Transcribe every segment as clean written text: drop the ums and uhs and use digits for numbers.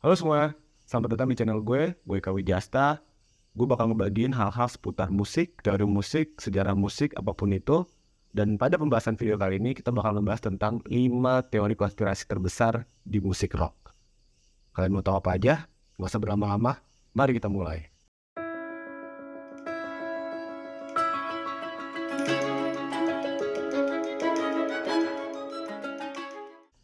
Halo semua, selamat datang di channel gue Kawi Jasta. Gue bakal ngebagiin hal-hal seputar musik, teori musik, sejarah musik, apapun itu. Dan pada pembahasan video kali ini kita bakal membahas tentang 5 teori konspirasi terbesar di musik rock. Kalian mau tahu apa aja? Gak usah berlama-lama, mari kita mulai.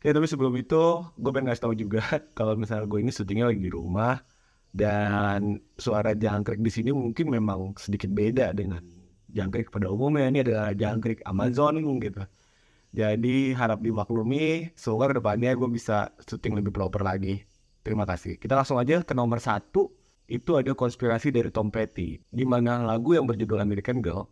Oke, tapi sebelum itu, gue pengen ngasih tahu juga kalau misalnya gue ini syutingnya lagi di rumah dan suara jangkrik di sini mungkin memang sedikit beda dengan jangkrik pada umumnya. Ini adalah jangkrik Amazon gitu. Jadi harap dimaklumi, semoga kedepannya gue bisa syuting lebih proper lagi. Terima kasih. Kita langsung aja ke nomor 1. Itu ada konspirasi dari Tom Petty, di mana lagu yang berjudul American Girl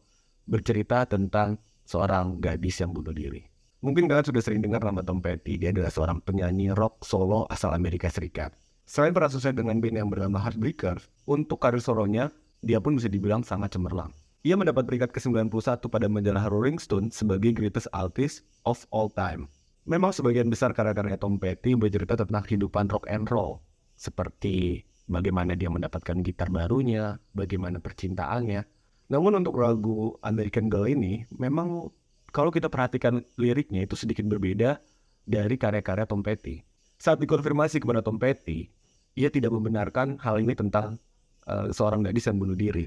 bercerita tentang seorang gadis yang bunuh diri. Mungkin kalian sudah sering dengar nama Tom Petty. Dia adalah seorang penyanyi rock solo asal Amerika Serikat. Selain pernah sukses dengan band yang bernama Heartbreakers, untuk karir solonya, dia pun bisa dibilang sangat cemerlang. Ia mendapat peringkat ke-91 pada majalah Rolling Stone sebagai Greatest Artist of All Time. Memang sebagian besar karya-karya Tom Petty bercerita tentang kehidupan rock and roll, seperti bagaimana dia mendapatkan gitar barunya, bagaimana percintaannya. Namun untuk lagu American Girl ini, memang kalau kita perhatikan liriknya itu sedikit berbeda dari karya-karya Tom Petty. Saat dikonfirmasi kepada Tom Petty, ia tidak membenarkan hal ini tentang seorang gadis yang bunuh diri.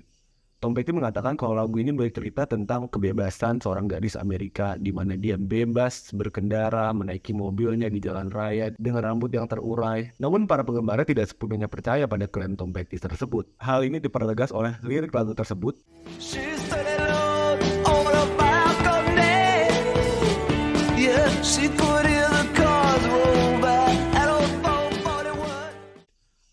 Tom Petty mengatakan kalau lagu ini bercerita tentang kebebasan seorang gadis Amerika di mana dia bebas berkendara, menaiki mobilnya di jalan raya dengan rambut yang terurai. Namun para penggemarnya tidak sepenuhnya percaya pada klaim Tom Petty tersebut. Hal ini dipertegas oleh lirik lagu tersebut.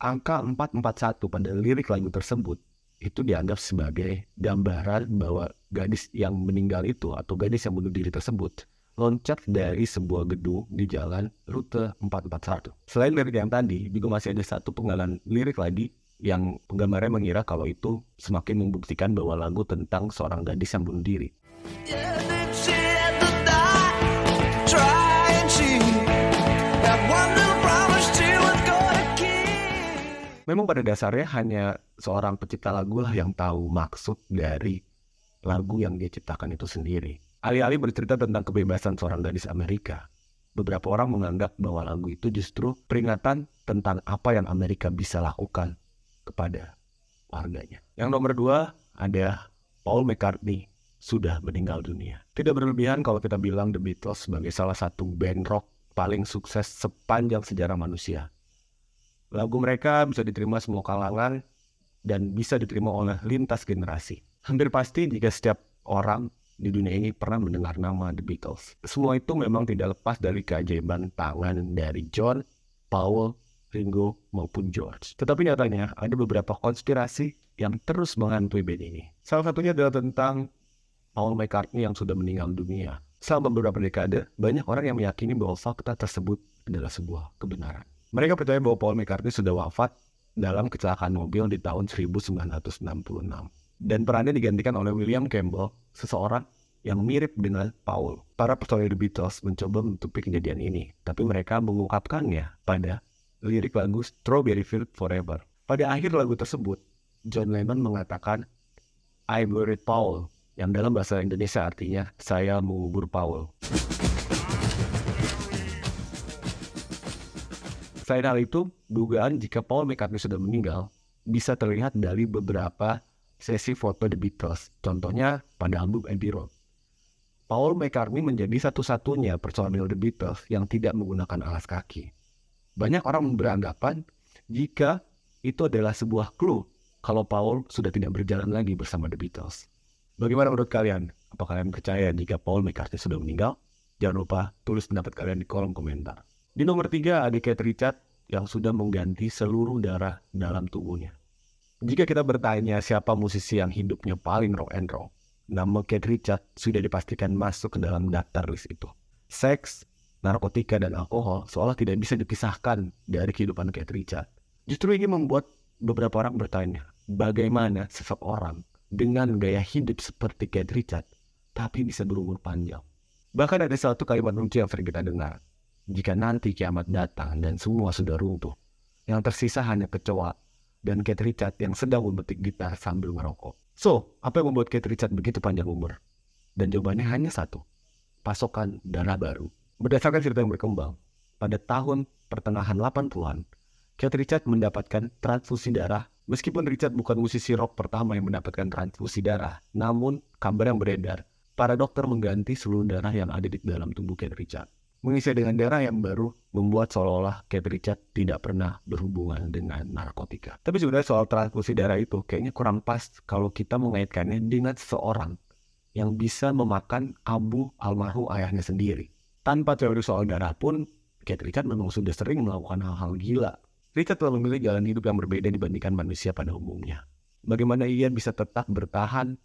Angka 441 pada lirik lagu tersebut itu dianggap sebagai gambaran bahwa gadis yang meninggal itu atau gadis yang bunuh diri tersebut loncat dari sebuah gedung di jalan rute 441. Selain lirik yang tadi, juga masih ada satu penggalan lirik lagi yang penggemarnya mengira kalau itu semakin membuktikan bahwa lagu tentang seorang gadis yang bunuh diri. Memang pada dasarnya hanya seorang pencipta lagu lah yang tahu maksud dari lagu yang dia ciptakan itu sendiri. Alih-alih bercerita tentang kebebasan seorang gadis Amerika, beberapa orang menganggap bahwa lagu itu justru peringatan tentang apa yang Amerika bisa lakukan kepada warganya. Yang nomor 2 ada Paul McCartney sudah meninggal dunia. Tidak berlebihan kalau kita bilang The Beatles sebagai salah satu band rock paling sukses sepanjang sejarah manusia. Lagu mereka bisa diterima semua kalangan dan bisa diterima oleh lintas generasi. Hampir pasti jika setiap orang di dunia ini pernah mendengar nama The Beatles. Semua itu memang tidak lepas dari keajaiban tangan dari John, Paul, Ringo, maupun George. Tetapi nyatanya ada beberapa konspirasi yang terus menghantui band ini. Salah satunya adalah tentang Paul McCartney yang sudah meninggal dunia. Selama beberapa dekade, banyak orang yang meyakini bahwa fakta tersebut adalah sebuah kebenaran. Mereka percaya bahwa Paul McCartney sudah wafat dalam kecelakaan mobil di tahun 1966. Dan perannya digantikan oleh William Campbell, seseorang yang mirip dengan Paul. Para personil The Beatles mencoba menutupi kejadian ini, tapi mereka mengungkapkannya pada lirik lagu Strawberry Fields Forever. Pada akhir lagu tersebut, John Lennon mengatakan, I buried Paul, yang dalam bahasa Indonesia artinya, saya mengubur Paul. Selain hal itu, dugaan jika Paul McCartney sudah meninggal bisa terlihat dari beberapa sesi foto The Beatles. Contohnya pada album Abbey Road. Paul McCartney menjadi satu-satunya personil The Beatles yang tidak menggunakan alas kaki. Banyak orang beranggapan jika itu adalah sebuah clue kalau Paul sudah tidak berjalan lagi bersama The Beatles. Bagaimana menurut kalian? Apakah kalian percaya jika Paul McCartney sudah meninggal? Jangan lupa tulis pendapat kalian di kolom komentar. Di nomor 3 ada Keith Richards yang sudah mengganti seluruh darah dalam tubuhnya. Jika kita bertanya siapa musisi yang hidupnya paling rock and roll, nama Keith Richards sudah dipastikan masuk ke dalam daftar list itu. Seks, narkotika, dan alkohol seolah tidak bisa dipisahkan dari kehidupan Keith Richards. Justru ini membuat beberapa orang bertanya, bagaimana seseorang dengan gaya hidup seperti Keith Richards tapi bisa berumur panjang. Bahkan ada satu kalimat lucu yang sering kita dengar. Jika nanti kiamat datang dan semua sudah runtuh, Yang tersisa hanya kecoa dan Keith Richards yang sedang memetik gitar sambil merokok. So, apa yang membuat Keith Richards begitu panjang umur? Dan jawabannya hanya satu, pasokan darah baru. Berdasarkan cerita yang berkembang, pada tahun pertengahan 80-an, Keith Richards mendapatkan transfusi darah. Meskipun Richard bukan musisi rock pertama yang mendapatkan transfusi darah, namun kabar yang beredar, para dokter mengganti seluruh darah yang ada di dalam tubuh Keith Richards. Mengisi dengan darah yang baru membuat seolah-olah Keith Richards tidak pernah berhubungan dengan narkotika. Tapi sebenarnya soal transfusi darah itu kayaknya kurang pas kalau kita mengaitkannya dengan seseorang yang bisa memakan abu almarhum ayahnya sendiri. Tanpa teori soal darah pun, Keith Richards memang sudah sering melakukan hal-hal gila. Richard telah memilih jalan hidup yang berbeda dibandingkan manusia pada umumnya. Bagaimana ia bisa tetap bertahan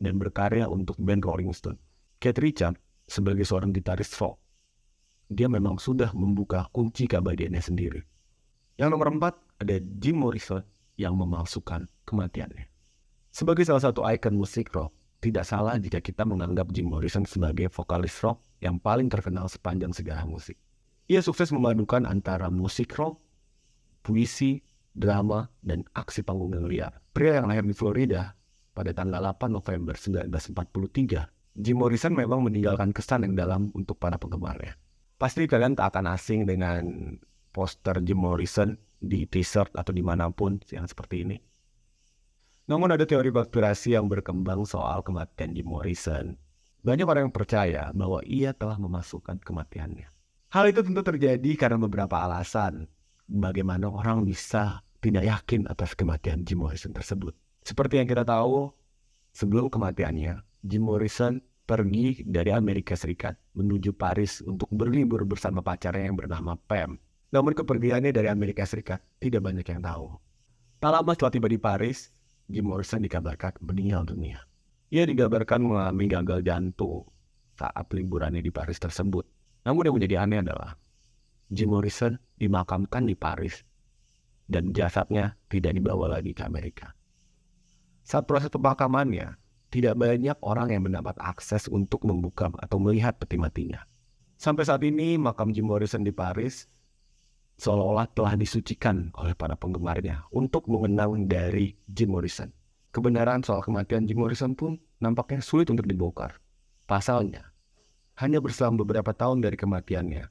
dan berkarya untuk band Rolling Stone? Keith Richards sebagai seorang gitaris rock, dia memang sudah membuka kunci keabadiannya sendiri. Yang nomor 4 ada Jim Morrison yang memalsukan kematiannya. Sebagai salah satu ikon musik rock, tidak salah jika kita menganggap Jim Morrison sebagai vokalis rock yang paling terkenal sepanjang sejarah musik. Ia sukses memadukan antara musik rock, puisi, drama, dan aksi panggung yang liar. Pria yang lahir di Florida pada tanggal 8 November 1943, Jim Morrison memang meninggalkan kesan yang dalam untuk para penggemarnya. Pasti kalian tak akan asing dengan poster Jim Morrison di t-shirt atau dimanapun yang seperti ini. Namun ada teori konspirasi yang berkembang soal kematian Jim Morrison. Banyak orang yang percaya bahwa ia telah memasukkan kematiannya. Hal itu tentu terjadi karena beberapa alasan. Bagaimana orang bisa tidak yakin atas kematian Jim Morrison tersebut. Seperti yang kita tahu, sebelum kematiannya, Jim Morrison pergi dari Amerika Serikat menuju Paris untuk berlibur bersama pacarnya yang bernama Pam. Namun kepergiannya dari Amerika Serikat tidak banyak yang tahu. Tak lama setelah tiba di Paris, Jim Morrison dikabarkan meninggal dunia. Ia dikabarkan mengalami gagal jantung saat liburannya di Paris tersebut. Namun yang menjadi aneh adalah Jim Morrison dimakamkan di Paris dan jasadnya tidak dibawa lagi ke Amerika. Saat proses pemakamannya, tidak banyak orang yang mendapat akses untuk membuka atau melihat peti matinya. Sampai saat ini, makam Jim Morrison di Paris seolah-olah telah disucikan oleh para penggemarnya untuk mengenang dari Jim Morrison. Kebenaran soal kematian Jim Morrison pun nampaknya sulit untuk dibongkar. Pasalnya, hanya berselang beberapa tahun dari kematiannya,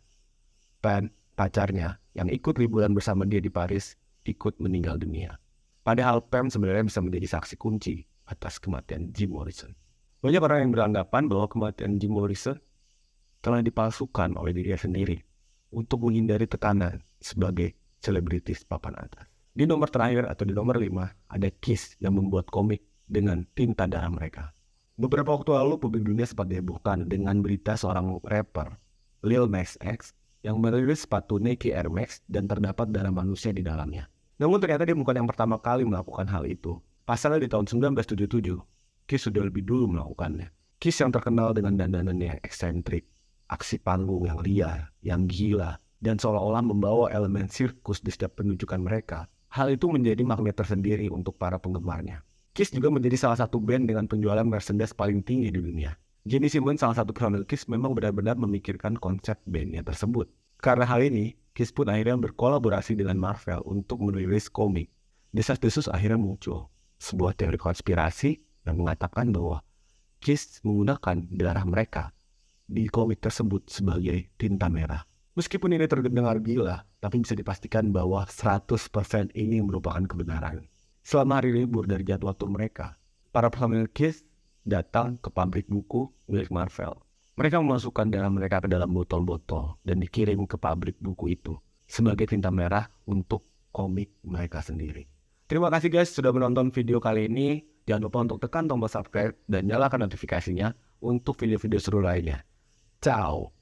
Pam, pacarnya yang ikut liburan bersama dia di Paris, ikut meninggal dunia. Padahal Pam sebenarnya bisa menjadi saksi kunci atas kematian Jim Morrison. Banyak orang yang beranggapan bahwa kematian Jim Morrison telah dipalsukan oleh dirinya sendiri untuk menghindari tekanan sebagai selebritis papan atas. Di nomor terakhir atau di nomor 5 ada Kiss yang membuat komik dengan tinta darah mereka. Beberapa waktu lalu publik dunia sempat dihebohkan dengan berita seorang rapper, Lil Nas X, yang merilis sepatu Nike Air Max dan terdapat darah manusia di dalamnya. Namun ternyata dia bukan yang pertama kali melakukan hal itu. Pasalnya di tahun 1977, Kiss sudah lebih dulu melakukannya. Kiss yang terkenal dengan dandanan yang eksentrik, aksi panggung yang liar, yang gila, dan seolah-olah membawa elemen sirkus di setiap penunjukan mereka. Hal itu menjadi magnet tersendiri untuk para penggemarnya. Kiss juga menjadi salah satu band dengan penjualan merchandise paling tinggi di dunia. Gene Simmons, salah satu personel Kiss, memang benar-benar memikirkan konsep bandnya tersebut. Karena hal ini, Kiss pun akhirnya berkolaborasi dengan Marvel untuk merilis komik. Desas-desus akhirnya muncul. Sebuah teori konspirasi yang mengatakan bahwa Kiss menggunakan darah mereka di komik tersebut sebagai tinta merah. Meskipun ini terdengar gila, tapi bisa dipastikan bahwa 100% ini merupakan kebenaran. Selama hari libur dari jadwal tur mereka, para personil Kiss datang ke pabrik buku milik Marvel. Mereka memasukkan darah mereka ke dalam botol-botol dan dikirim ke pabrik buku itu sebagai tinta merah untuk komik mereka sendiri. Terima kasih guys sudah menonton video kali ini. Jangan lupa untuk tekan tombol subscribe dan nyalakan notifikasinya untuk video-video seru lainnya. Ciao!